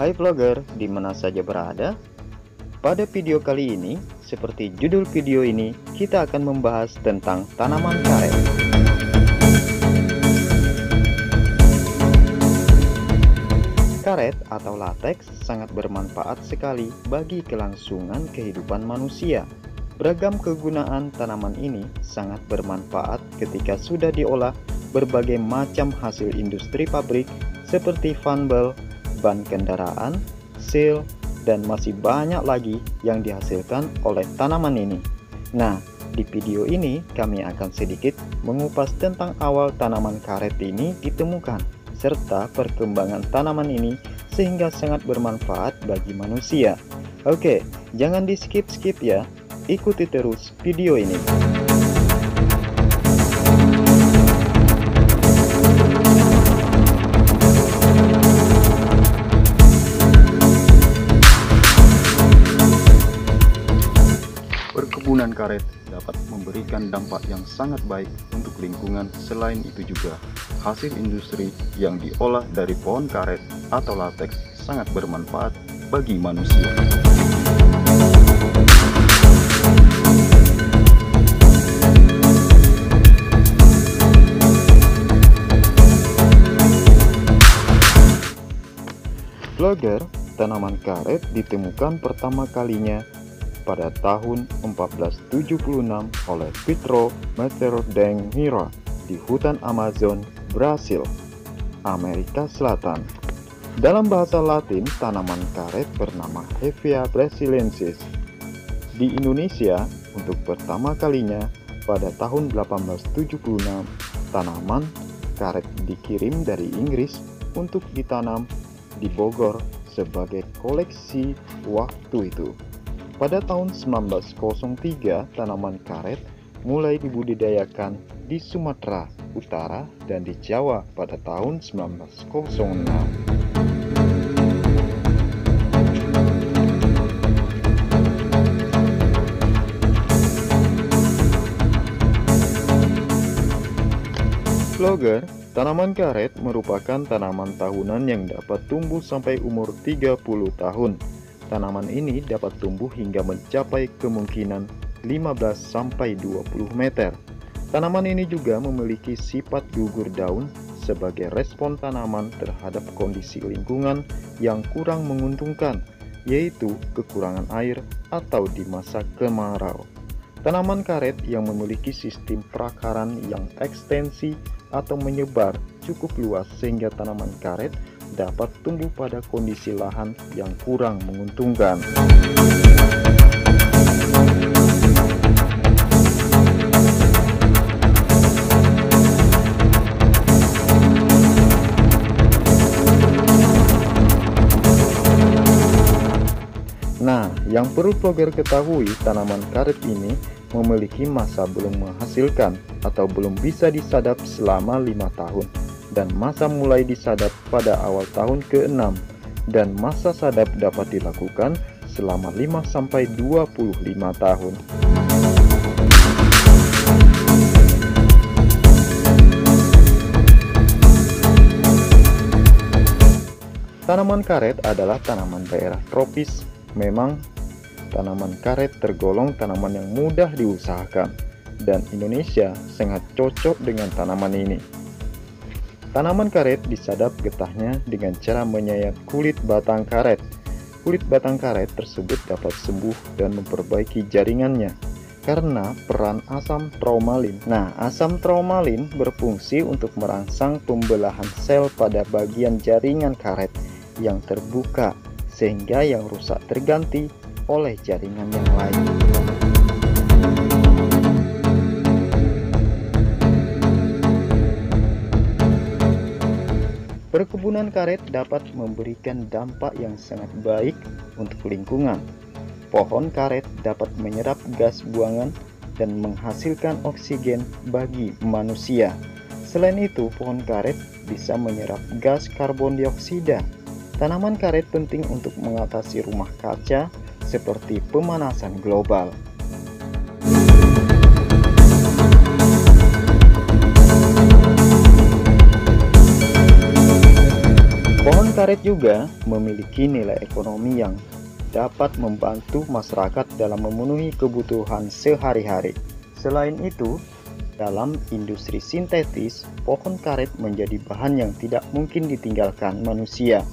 Hai vlogger, di mana saja berada. Pada video kali ini, seperti judul video ini, kita akan membahas tentang tanaman karet. Karet atau lateks sangat bermanfaat sekali bagi kelangsungan kehidupan manusia. Beragam kegunaan tanaman ini sangat bermanfaat ketika sudah diolah berbagai macam hasil industri pabrik seperti fanbel, ban kendaraan, sel, dan masih banyak lagi yang dihasilkan oleh tanaman ini. Nah, di video ini kami akan sedikit mengupas tentang awal tanaman karet ini ditemukan, serta perkembangan tanaman ini sehingga sangat bermanfaat bagi manusia. Oke, jangan di skip-skip ya, ikuti terus video ini. Perkebunan karet dapat memberikan dampak yang sangat baik untuk lingkungan. Selain itu juga, hasil industri yang diolah dari pohon karet atau lateks sangat bermanfaat bagi manusia. Vlogger, tanaman karet ditemukan pertama kalinya pada tahun 1476 oleh Pietro Matteo-Denghira di hutan Amazon, Brasil, Amerika Selatan. Dalam bahasa Latin, tanaman karet bernama Hevea brasiliensis. Di Indonesia, untuk pertama kalinya pada tahun 1876, tanaman karet dikirim dari Inggris untuk ditanam di Bogor sebagai koleksi waktu itu. Pada tahun 1903, tanaman karet mulai dibudidayakan di Sumatera Utara dan di Jawa pada tahun 1906. Vlogger, tanaman karet merupakan tanaman tahunan yang dapat tumbuh sampai umur 30 tahun. Tanaman ini dapat tumbuh hingga mencapai kemungkinan 15-20 meter. Tanaman ini juga memiliki sifat gugur daun sebagai respon tanaman terhadap kondisi lingkungan yang kurang menguntungkan, yaitu kekurangan air atau di masa kemarau. Tanaman karet yang memiliki sistem perakaran yang ekstensi atau menyebar cukup luas sehingga tanaman karet dapat tumbuh pada kondisi lahan yang kurang menguntungkan. Nah, yang perlu vlogger ketahui, tanaman karet ini memiliki masa belum menghasilkan atau belum bisa disadap selama 5 tahun. Dan masa mulai disadap pada awal tahun ke-6, dan masa sadap dapat dilakukan selama 5-25 tahun. Tanaman karet adalah tanaman daerah tropis. Memang tanaman karet tergolong tanaman yang mudah diusahakan, dan Indonesia sangat cocok dengan tanaman ini. Tanaman karet disadap getahnya dengan cara menyayat kulit batang karet. Kulit batang karet tersebut dapat sembuh dan memperbaiki jaringannya karena peran asam traumalin. Nah, asam traumalin berfungsi untuk merangsang pembelahan sel pada bagian jaringan karet yang terbuka, sehingga yang rusak terganti oleh jaringan yang lain. Perkebunan karet dapat memberikan dampak yang sangat baik untuk lingkungan. Pohon karet dapat menyerap gas buangan dan menghasilkan oksigen bagi manusia. Selain itu, pohon karet bisa menyerap gas karbon dioksida. Tanaman karet penting untuk mengatasi rumah kaca seperti pemanasan global. Pohon karet juga memiliki nilai ekonomi yang dapat membantu masyarakat dalam memenuhi kebutuhan sehari-hari. Selain itu, dalam industri sintetis, pohon karet menjadi bahan yang tidak mungkin ditinggalkan manusia.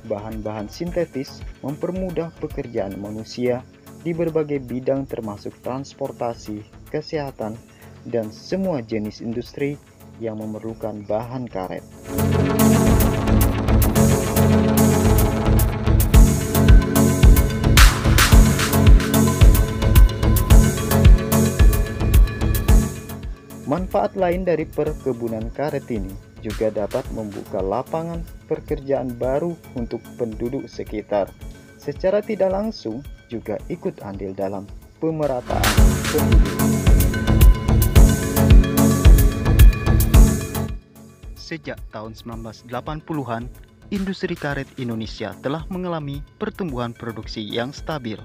Bahan-bahan sintetis mempermudah pekerjaan manusia di berbagai bidang termasuk transportasi, kesehatan, dan semua jenis industri yang memerlukan bahan karet. Manfaat lain dari perkebunan karet ini juga dapat membuka lapangan pekerjaan baru untuk penduduk sekitar. Secara tidak langsung juga ikut andil dalam pemerataan penduduk. Sejak tahun 1980-an, industri karet Indonesia telah mengalami pertumbuhan produksi yang stabil.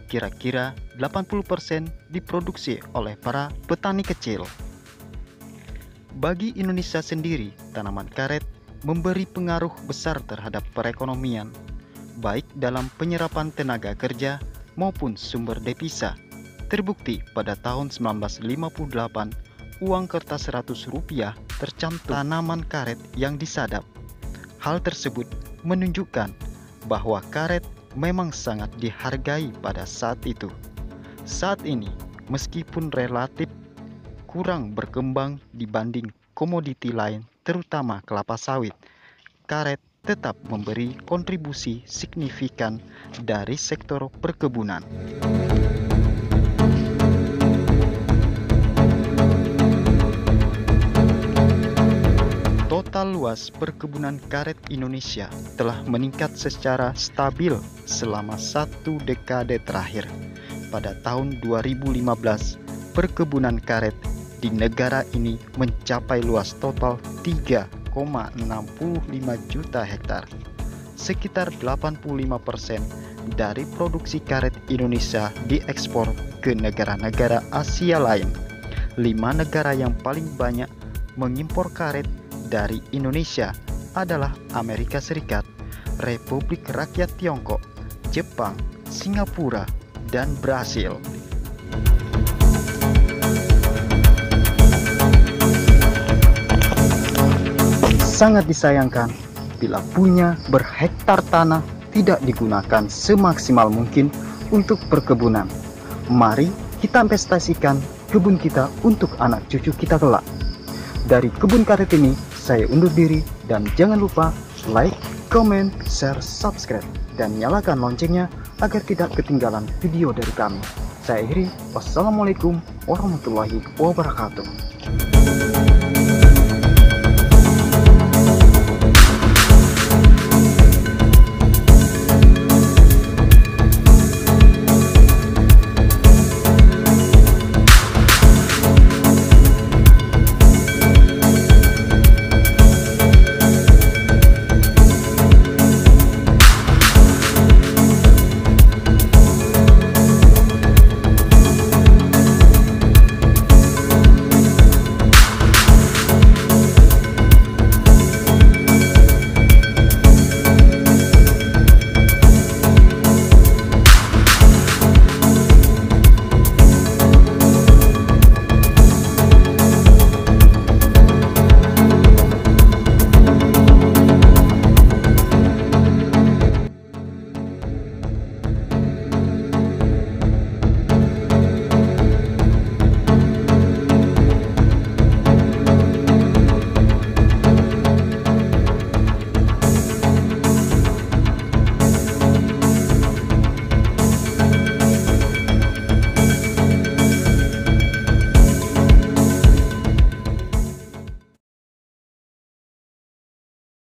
Kira-kira 80% diproduksi oleh para petani kecil. Bagi Indonesia sendiri, tanaman karet memberi pengaruh besar terhadap perekonomian, baik dalam penyerapan tenaga kerja maupun sumber devisa. Terbukti pada tahun 1958, uang kertas Rp100 tercantum tanaman karet yang disadap. Hal tersebut menunjukkan bahwa karet memang sangat dihargai pada saat itu. Saat ini, meskipun relatif kurang berkembang dibanding komoditi lain, terutama kelapa sawit, karet tetap memberi kontribusi signifikan dari sektor perkebunan. Total luas perkebunan karet Indonesia telah meningkat secara stabil selama 1 dekade terakhir. Pada tahun 2015, perkebunan karet di negara ini mencapai luas total 3,65 juta hektar. Sekitar 85% dari produksi karet Indonesia diekspor ke negara-negara Asia lain. 5 negara yang paling banyak mengimpor karet dari Indonesia adalah Amerika Serikat, Republik Rakyat Tiongkok, Jepang, Singapura, dan Brasil. Sangat disayangkan bila punya berhektar tanah tidak digunakan semaksimal mungkin untuk perkebunan. Mari kita investasikan kebun kita untuk anak cucu kita kelak. Dari kebun karet ini, saya undur diri dan jangan lupa like, comment, share, subscribe, dan nyalakan loncengnya agar tidak ketinggalan video dari kami. Saya akhiri, wassalamualaikum warahmatullahi wabarakatuh.